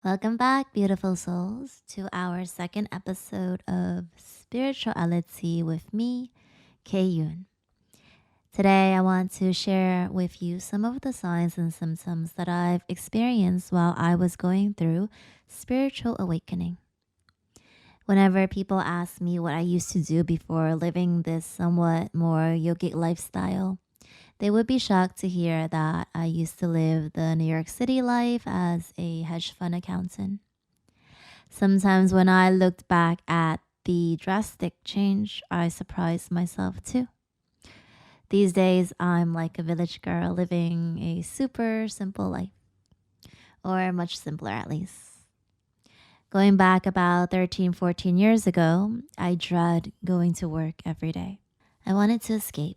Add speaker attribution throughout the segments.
Speaker 1: Welcome back, beautiful souls, to our second episode of Spirituality with me, Kay Yoon. Today, I want to share with you some of the signs and symptoms that I've experienced while I was going through spiritual awakening. Whenever people ask me what I used to do before living this somewhat more yogic lifestyle, they would be shocked to hear that I used to live the New York City life as a hedge fund accountant. Sometimes when I looked back at the drastic change, I surprised myself too. These days, I'm like a village girl living a super simple life, or much simpler at least. Going back about 13, 14 years ago, I dread going to work every day. I wanted to escape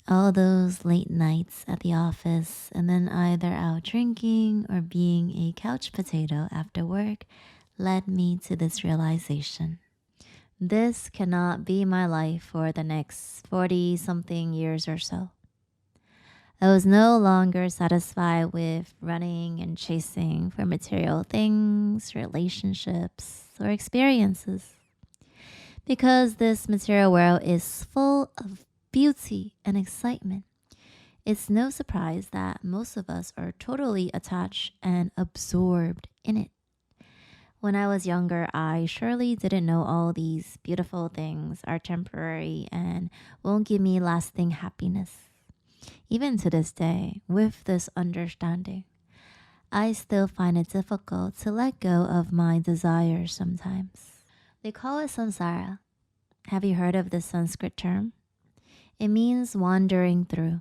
Speaker 1: all those late nights at the office and then either out drinking or being a couch potato after work led me to this realization. This cannot be my life for the next 40 something years or so. I was no longer satisfied with running and chasing for material things, relationships, or experiences. Because this material world is full of beauty and excitement, it's no surprise that most of us are totally attached and absorbed in it. When I was younger, I surely didn't know all these beautiful things are temporary and won't give me lasting happiness. Even to this day, with this understanding, I still find it difficult to let go of my desires sometimes. They call it samsara. Have you heard of this Sanskrit term? It means wandering through.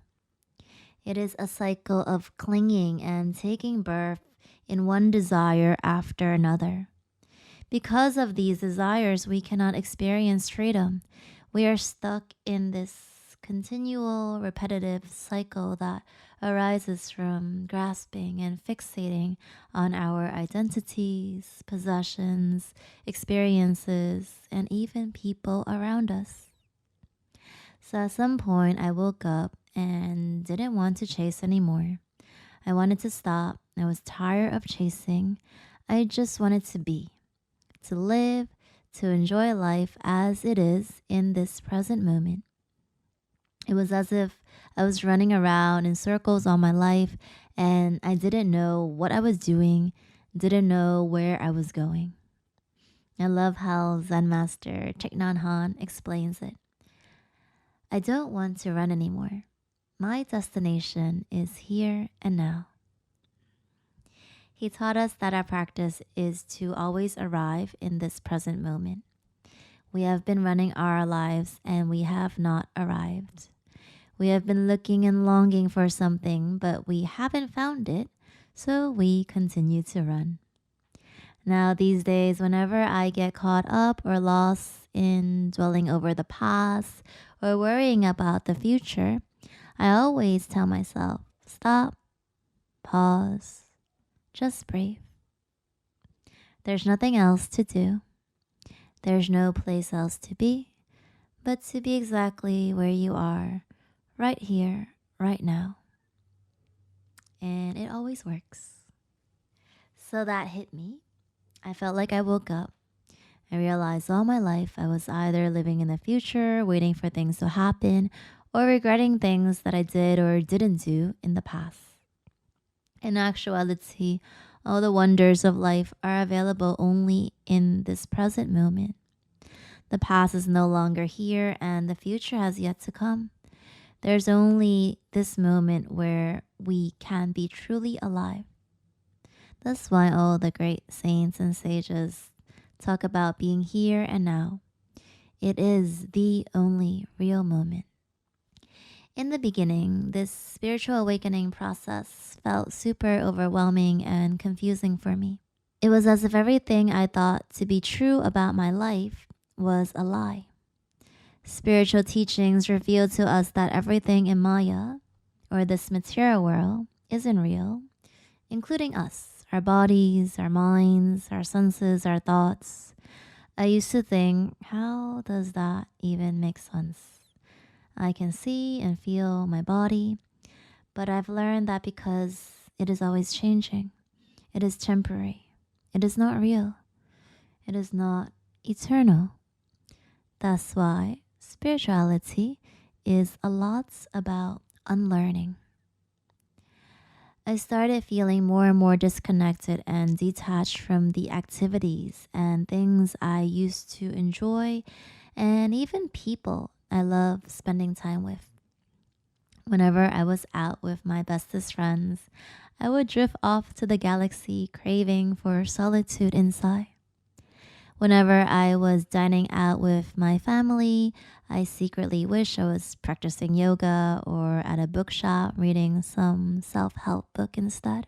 Speaker 1: It is a cycle of clinging and taking birth in one desire after another. Because of these desires, we cannot experience freedom. We are stuck in this continual, repetitive cycle that arises from grasping and fixating on our identities, possessions, experiences, and even people around us. So at some point, I woke up and didn't want to chase anymore. I wanted to stop. I was tired of chasing. I just wanted to live, to enjoy life as it is in this present moment. It was as if I was running around in circles all my life and I didn't know what I was doing, didn't know where I was going. I love how Zen Master Thich Nhat Hanh explains it. I don't want to run anymore. My destination is here and now. He taught us that our practice is to always arrive in this present moment. We have been running our lives and we have not arrived. We have been looking and longing for something, but we haven't found it, so we continue to run. Now, these days, whenever I get caught up or lost in dwelling over the past or worrying about the future, I always tell myself, stop, pause, just breathe. There's nothing else to do. There's no place else to be, but to be exactly where you are, right here, right now. And it always works. So that hit me. I felt like I woke up. I realized all my life I was either living in the future, waiting for things to happen, or regretting things that I did or didn't do in the past. In actuality, all the wonders of life are available only in this present moment. The past is no longer here and the future has yet to come. There's only this moment where we can be truly alive. That's why all the great saints and sages talk about being here and now. It is the only real moment. In the beginning, this spiritual awakening process felt super overwhelming and confusing for me. It was as if everything I thought to be true about my life was a lie. Spiritual teachings revealed to us that everything in Maya, or this material world, isn't real, including us, our bodies, our minds, our senses, our thoughts. I used to think, how does that even make sense? I can see and feel my body, but I've learned that because it is always changing, it is temporary. It is not real. It is not eternal. That's why spirituality is a lot about unlearning. I started feeling more and more disconnected and detached from the activities and things I used to enjoy, and even people I love spending time with. Whenever I was out with my bestest friends, I would drift off to the galaxy, craving for solitude inside. Whenever I was dining out with my family, I secretly wish I was practicing yoga or at a bookshop reading some self help book instead.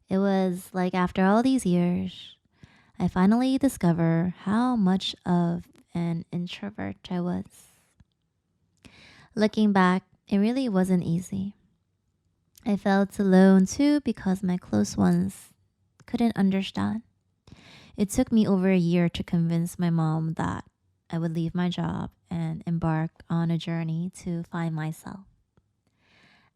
Speaker 1: It was like after all these years, I finally discovered how much of an introvert I was. Looking back, it really wasn't easy. I felt alone too because my close ones couldn't understand. It took me over a year to convince my mom that I would leave my job and embark on a journey to find myself.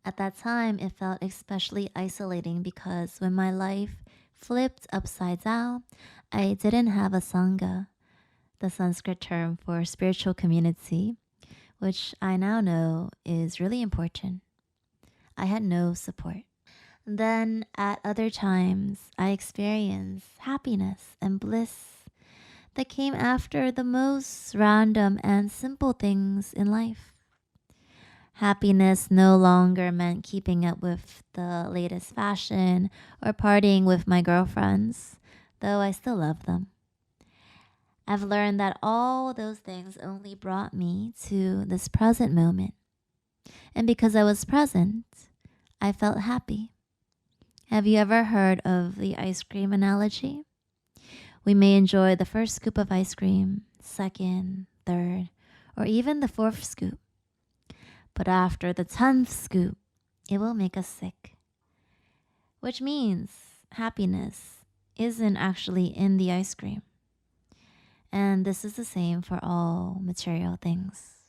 Speaker 1: At that time, it felt especially isolating because when my life flipped upside down, I didn't have a Sangha, the Sanskrit term for spiritual community, which I now know is really important. I had no support. Then at other times, I experienced happiness and bliss that came after the most random and simple things in life. Happiness no longer meant keeping up with the latest fashion or partying with my girlfriends, though I still love them. I've learned that all those things only brought me to this present moment. And because I was present, I felt happy. Have you ever heard of the ice cream analogy? We may enjoy the first scoop of ice cream, second, third, or even the fourth scoop. But after the 10th scoop, it will make us sick. Which means happiness isn't actually in the ice cream. And this is the same for all material things.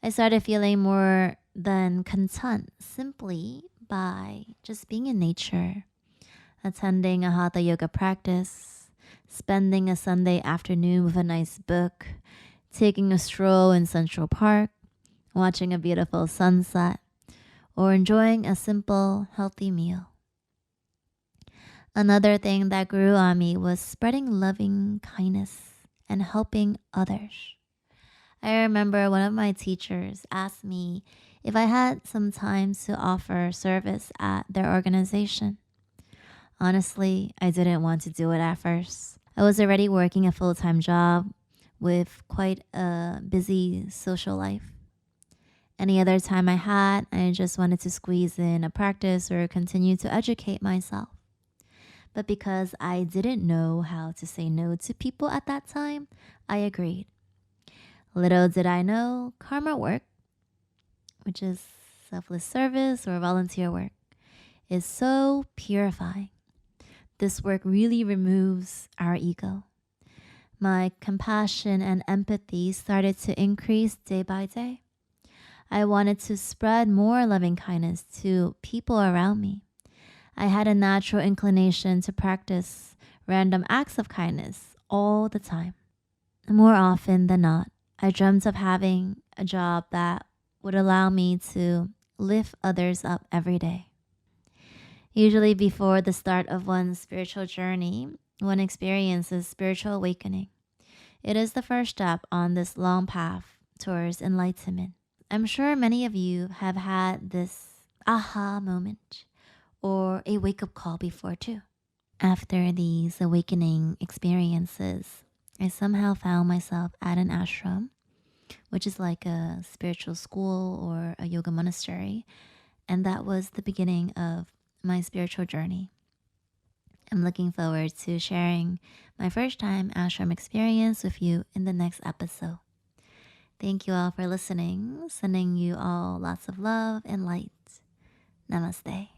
Speaker 1: I started feeling more than content simply by just being in nature, attending a hatha yoga practice, spending a Sunday afternoon with a nice book, taking a stroll in Central Park, watching a beautiful sunset, or enjoying a simple, healthy meal. Another thing that grew on me was spreading loving kindness and helping others. I remember one of my teachers asked me if I had some time to offer service at their organization. Honestly, I didn't want to do it at first. I was already working a full-time job with quite a busy social life. Any other time I had, I just wanted to squeeze in a practice or continue to educate myself. But because I didn't know how to say no to people at that time, I agreed. Little did I know, karma work, which is selfless service or volunteer work, is so purifying. This work really removes our ego. My compassion and empathy started to increase day by day. I wanted to spread more loving kindness to people around me. I had a natural inclination to practice random acts of kindness all the time. More often than not, I dreamt of having a job that would allow me to lift others up every day. Usually, before the start of one's spiritual journey, one experiences spiritual awakening. It is the first step on this long path towards enlightenment. I'm sure many of you have had this aha moment or a wake up call before too. After these awakening experiences, I somehow found myself at an ashram, which is like a spiritual school or a yoga monastery. And that was the beginning of my spiritual journey. I'm looking forward to sharing my first time ashram experience with you in the next episode. Thank you all for listening. Sending you all lots of love and light. Namaste.